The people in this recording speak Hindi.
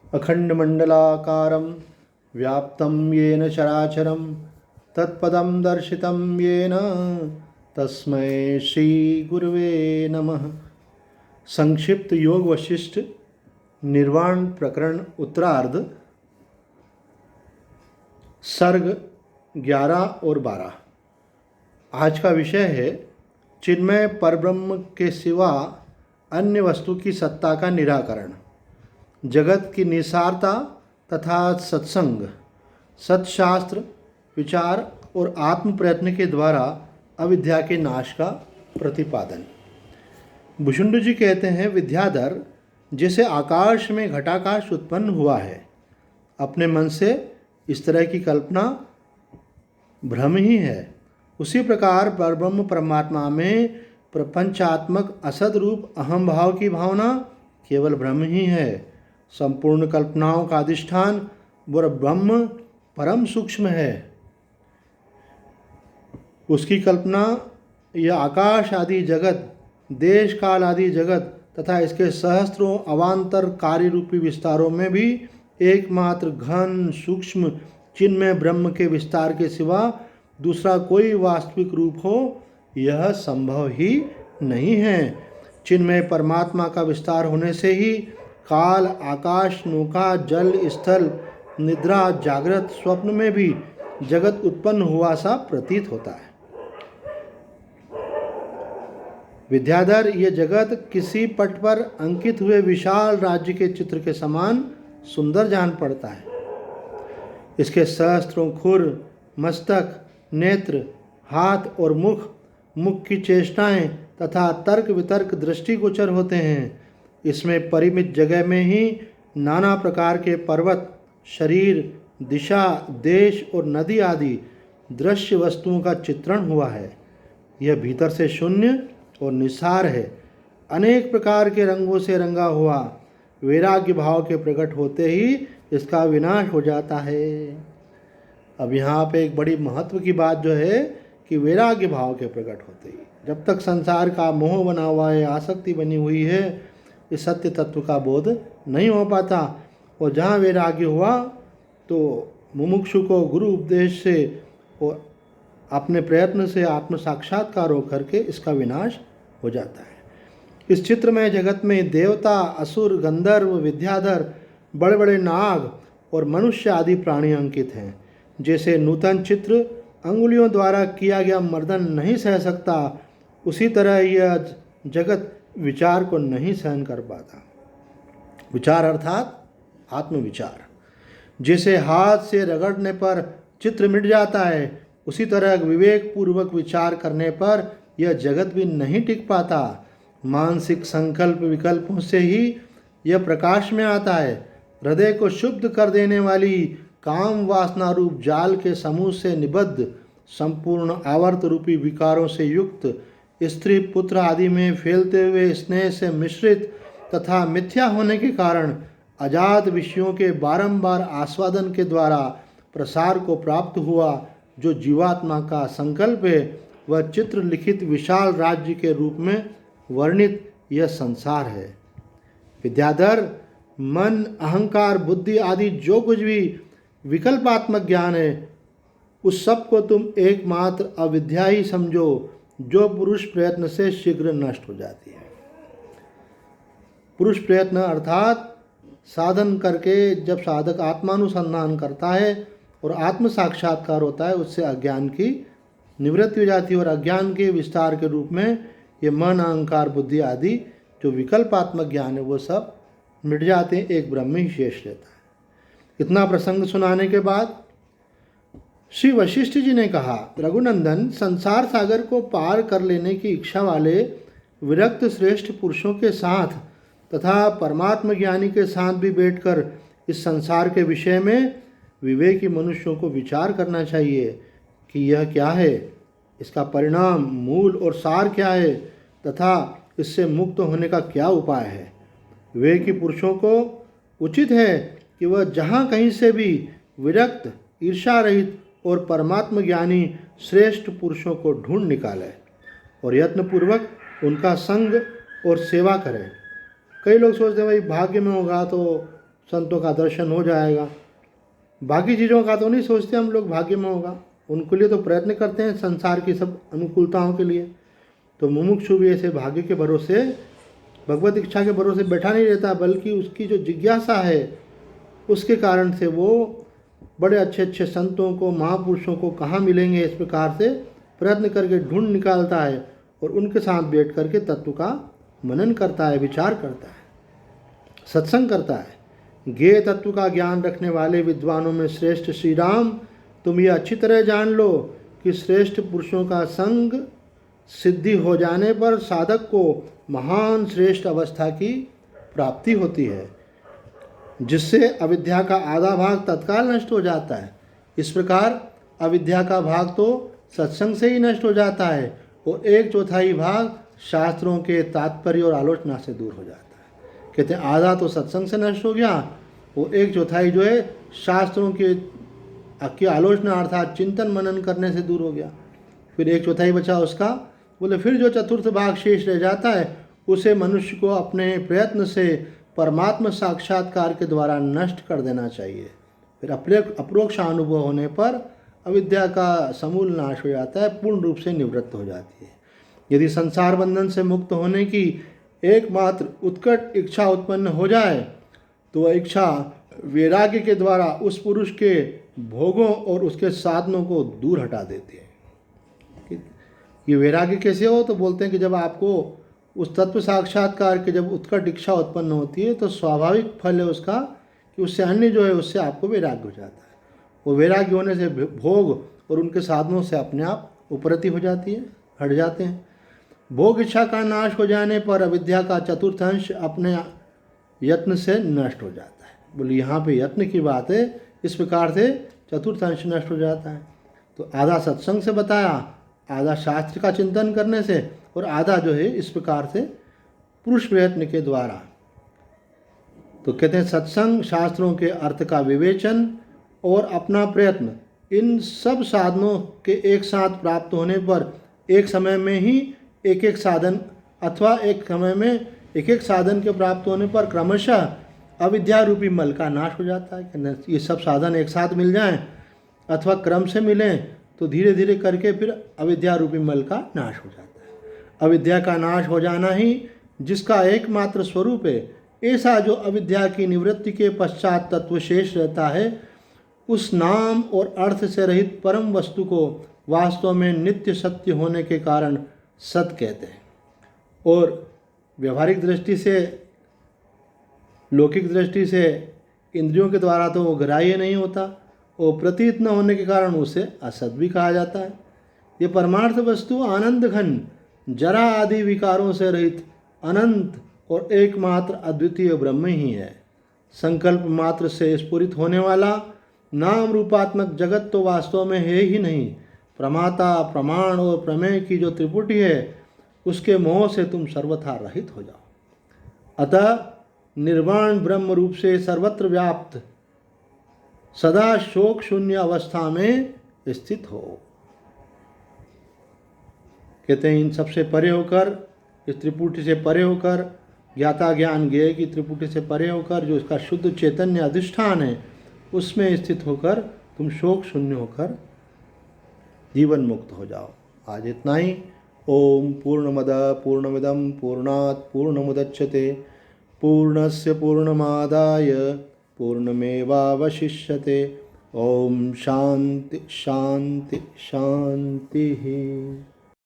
अखंडमंडलाकारं व्याप्तं येन चराचरं तत्पदं दर्शितं येन तस्मै श्री गुरुवे नमः। संक्षिप्त योग वशिष्ठ निर्वाण प्रकरण उत्तरार्ध सर्ग 11 और 12। आज का विषय है चिन्मय परब्रह्म के सिवा अन्य वस्तु की सत्ता का निराकरण, जगत की निसारता तथा सत्संग, सत्शास्त्र विचार और आत्म प्रयत्न के द्वारा अविद्या के नाश का प्रतिपादन। भुषुंड जी कहते हैं, विद्याधर, जैसे आकाश में घटाकाश उत्पन्न हुआ है, अपने मन से इस तरह की कल्पना भ्रम ही है, उसी प्रकार परब्रह्म परमात्मा में प्रपंचात्मक असद रूप अहम भाव की भावना केवल भ्रम ही है। संपूर्ण कल्पनाओं का अधिष्ठान वह ब्रह्म परम सूक्ष्म है। उसकी कल्पना यह आकाश आदि जगत, देश काल आदि जगत तथा इसके सहस्त्रों अवान्तर कार्य रूपी विस्तारों में भी एकमात्र घन सूक्ष्म चिन्मय ब्रह्म के विस्तार के सिवा दूसरा कोई वास्तविक रूप हो, यह संभव ही नहीं है। चिन्मय परमात्मा का विस्तार होने से ही काल, आकाश, नौका, जल, स्थल, निद्रा, जागृत, स्वप्न में भी जगत उत्पन्न हुआ सा प्रतीत होता है। विद्याधर, ये जगत किसी पट पर अंकित हुए विशाल राज्य के चित्र के समान सुंदर जान पड़ता है। इसके सहस्त्रों खुर, मस्तक, नेत्र, हाथ और मुख की चेष्टाएं तथा तर्क वितर्क दृष्टिगोचर होते हैं। इसमें परिमित जगह में ही नाना प्रकार के पर्वत, शरीर, दिशा, देश और नदी आदि दृश्य वस्तुओं का चित्रण हुआ है। यह भीतर से शून्य और निसार है, अनेक प्रकार के रंगों से रंगा हुआ। वैराग्य भाव के प्रकट होते ही इसका विनाश हो जाता है। अब यहाँ पे एक बड़ी महत्व की बात जो है कि वैराग्य भाव के प्रकट होते ही, जब तक संसार का मोह बना हुआ है, आसक्ति बनी हुई है, इस सत्य तत्व का बोध नहीं हो पाता। और जहाँ वैराग्य हुआ तो मुमुक्षु को गुरु उपदेश से और अपने प्रयत्न से आत्म साक्षात्कार होकर के इसका विनाश हो जाता है। इस चित्र में जगत में देवता, असुर, गंधर्व, विद्याधर, बड़े बड़े नाग और मनुष्य आदि प्राणी अंकित हैं। जैसे नूतन चित्र अंगुलियों द्वारा किया गया मर्दन नहीं सह सकता, उसी तरह यह जगत विचार को नहीं सहन कर पाता। विचार अर्थात आत्मविचार। जैसे हाथ से रगड़ने पर चित्र मिट जाता है, उसी तरह विवेक पूर्वक विचार करने पर यह जगत भी नहीं टिक पाता। मानसिक संकल्प विकल्पों से ही यह प्रकाश में आता है। हृदय को शुद्ध कर देने वाली काम वासना रूप जाल के समूह से निबद्ध, संपूर्ण आवर्त रूपी विकारों से युक्त, स्त्री पुत्र आदि में फैलते हुए स्नेह से मिश्रित तथा मिथ्या होने के कारण अजात विषयों के बारंबार आस्वादन के द्वारा प्रसार को प्राप्त हुआ जो जीवात्मा का संकल्प है, वह चित्र लिखित विशाल राज्य के रूप में वर्णित यह संसार है। विद्याधर, मन, अहंकार, बुद्धि आदि जो कुछ भी विकल्पात्मक ज्ञान है, उस सब को तुम एकमात्र अविद्या ही समझो, जो पुरुष प्रयत्न से शीघ्र नष्ट हो जाती है। पुरुष प्रयत्न अर्थात साधन करके जब साधक आत्मानुसंधान करता है और आत्म साक्षात्कार होता है, उससे अज्ञान की निवृत्ति हो जाती है और अज्ञान के विस्तार के रूप में ये मन, अहंकार, बुद्धि आदि जो विकल्पात्मक ज्ञान है वो सब मिट जाते हैं, एक ब्रह्म ही शेष रहता है। इतना प्रसंग सुनाने के बाद श्री वशिष्ठ जी ने कहा, रघुनंदन, संसार सागर को पार कर लेने की इच्छा वाले विरक्त श्रेष्ठ पुरुषों के साथ तथा परमात्म ज्ञानी के साथ भी बैठकर इस संसार के विषय में विवेकी मनुष्यों को विचार करना चाहिए कि यह क्या है, इसका परिणाम, मूल और सार क्या है तथा इससे मुक्त होने का क्या उपाय है। विवेकी पुरुषों को उचित है कि वह जहाँ कहीं से भी विरक्त, ईर्षा रहित और परमात्म ज्ञानी श्रेष्ठ पुरुषों को ढूंढ निकाले और यत्नपूर्वक उनका संग और सेवा करें। कई लोग सोचते हैं भाई भाग्य में होगा तो संतों का दर्शन हो जाएगा। बाकी चीज़ों का तो नहीं सोचते हम लोग भाग्य में होगा, उनके लिए तो प्रयत्न करते हैं संसार की सब अनुकूलताओं के लिए। तो मुमुक्षु भी ऐसे भाग्य के भरोसे, भगवत इच्छा के भरोसे बैठा नहीं रहता, बल्कि उसकी जो जिज्ञासा है उसके कारण से वो बड़े अच्छे अच्छे संतों को, महापुरुषों को कहाँ मिलेंगे, इस प्रकार से प्रयत्न करके ढूंढ निकालता है और उनके साथ बैठ करके तत्व का मनन करता है, विचार करता है, सत्संग करता है। ज्ञेय तत्व का ज्ञान रखने वाले विद्वानों में श्रेष्ठ श्री राम, तुम ये अच्छी तरह जान लो कि श्रेष्ठ पुरुषों का संग सिद्धि हो जाने पर साधक को महान श्रेष्ठ अवस्था की प्राप्ति होती है, जिससे अविद्या का आधा भाग तत्काल नष्ट हो जाता है। इस प्रकार अविद्या का भाग तो सत्संग से ही नष्ट हो जाता है और 1/4 भाग शास्त्रों के तात्पर्य और आलोचना से दूर हो जाता है। कहते हैं आधा तो सत्संग से नष्ट हो गया, वो 1/4 जो है शास्त्रों की आलोचना अर्थात चिंतन मनन करने से दूर हो गया। फिर 1/4 बचा उसका, बोले फिर जो चतुर्थ भाग शेष रह जाता है उसे मनुष्य को अपने प्रयत्न से परमात्मा साक्षात्कार के द्वारा नष्ट कर देना चाहिए। फिर अप्रोक्ष अनुभव होने पर अविद्या का समूल नाश हो जाता है, पूर्ण रूप से निवृत्त हो जाती है। यदि संसार बंधन से मुक्त होने की एकमात्र उत्कट इच्छा उत्पन्न हो जाए तो वह इच्छा वैराग्य के द्वारा उस पुरुष के भोगों और उसके साधनों को दूर हटा देती है। ये वैराग्य कैसे हो, तो बोलते हैं कि जब आपको उस तत्व साक्षात्कार के जब उत्कट इच्छा उत्पन्न होती है तो स्वाभाविक फल है उसका कि उससे अन्य जो है उससे आपको वैराग्य हो जाता है। वो वैराग्य होने से भोग और उनके साधनों से अपने आप उपरति हो जाती है, हट जाते हैं। भोग इच्छा का नाश हो जाने पर अविद्या का चतुर्थ अंश अपने यत्न से नष्ट हो जाता है। बोले यहाँ पे यत्न की बात है, इस प्रकार से चतुर्थ अंश नष्ट हो जाता है। तो आधा सत्संग से बताया, आधा शास्त्र का चिंतन करने से, और आधा जो है इस प्रकार से पुरुष प्रयत्न के द्वारा। तो कहते हैं सत्संग, शास्त्रों के अर्थ का विवेचन और अपना प्रयत्न, इन सब साधनों के एक साथ प्राप्त होने पर एक समय में ही एक एक साधन अथवा एक समय में एक एक साधन के प्राप्त होने पर क्रमशः अविद्या रूपी मल का नाश हो जाता है। ये सब साधन एक साथ मिल जाएं अथवा क्रम से मिलें तो धीरे धीरे करके फिर अविद्या रूपी मल का नाश हो जाता है। अविद्या का नाश हो जाना ही जिसका एकमात्र स्वरूप है, ऐसा जो अविद्या की निवृत्ति के पश्चात तत्व शेष रहता है, उस नाम और अर्थ से रहित परम वस्तु को वास्तव में नित्य सत्य होने के कारण सत कहते हैं। और व्यवहारिक दृष्टि से, लौकिक दृष्टि से इंद्रियों के द्वारा तो वो ग्राह्य नहीं होता, और प्रतीत न होने के कारण उसे असत भी कहा जाता है। ये परमार्थ वस्तु आनंद घन, जरा आदि विकारों से रहित अनंत और एकमात्र अद्वितीय ब्रह्म ही है। संकल्प मात्र से स्फुरित होने वाला नाम रूपात्मक जगत तो वास्तव में है ही नहीं। प्रमाता, प्रमाण और प्रमेय की जो त्रिपुटी है उसके मोह से तुम सर्वथा रहित हो जाओ। अतः निर्वाण ब्रह्म रूप से सर्वत्र व्याप्त सदा शोक शून्य अवस्था में स्थित हो। कहते हैं इन सबसे परे होकर, इस त्रिपुटी से परे होकर, ज्ञाता ज्ञान ज्ञेय की त्रिपुटी से परे होकर जो इसका शुद्ध चैतन्य अधिष्ठान है उसमें स्थित होकर तुम शोक शून्य होकर जीवन मुक्त हो जाओ। आज इतना ही। ओम पूर्णमद पूर्णमिदं पूर्णात् पूर्णमुदच्यते पूर्णस्य पूर्णमादाय पूर्णमेवावशिष्यते। ओम शांति शांति शांति।